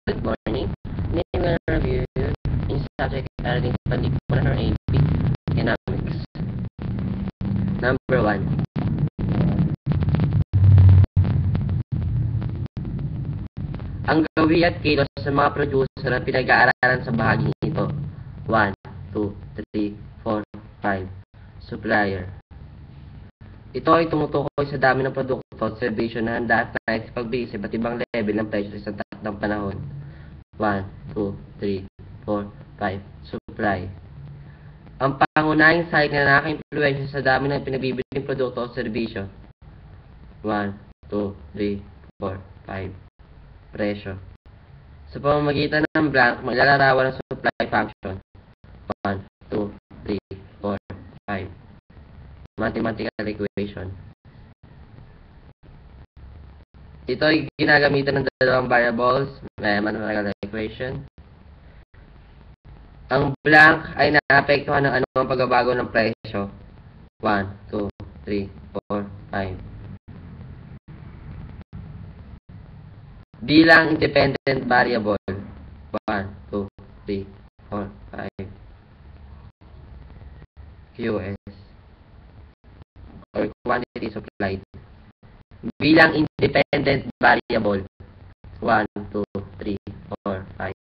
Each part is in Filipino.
Good morning. Name and review in subject editing particular AP Economics. Number 1. Ang gawi at kilos sa mga producer ang pinag-aaralan sa bahaging ito. 1, 2, 3, 4, 5. Supplier. Ito ay tumutukoy sa dami ng produkto at serbisyo na handa at nais pagbigay sa iba't ibang level ng presyo sa isang takdang panahon. 1, 2, 3, 4, 5. Supply. Ang pangunahing site na nakaka-impluwensya sa dami ng pinabibiling produkto o serbisyo. 1, 2, 3, 4, 5. Presyo. Sa pamamagitan ng blank, maglalarawan ng supply function. 1, 2, 3, 4, 5. Mathematical equation. Ito ay ginagamitan ng dalawang variables, may mathematical equation. Ang blank ay naapektuhan ng anumang pagbabago ng presyo. 1, 2, 3, 4, 5. Bilang independent variable. 1, 2, 3, 4, 5. QS. Or quantity supplied. Bilang independent variable. 1, 2, 3, 4, 5.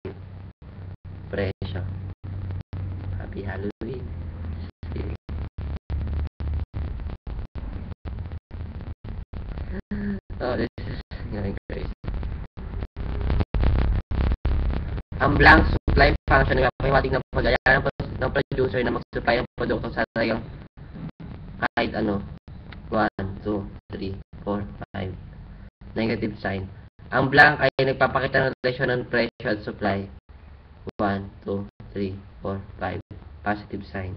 Presyo. Happy Halloween. Oh, this is going crazy. Ang blank supply function ay mapahiwatig ng pag-aya ng producer na mag-supply ng produkto sa talagang kahit ano. 1, 2, 3, 4, 5. Negative sign. Ang blank ay nagpapakita ng relasyon ng presyo at supply. 1, 2, 3, 4, 5. Positive sign.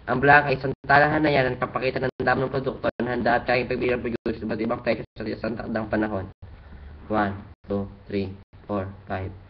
Ang blank ay isang talahan na yan na nagpapakita ng dami ng produkto na handa at kayang pagbigay ng producer sa iba't ibang presyo sa isang takdang panahon. 1, 2, 3, 4, 5.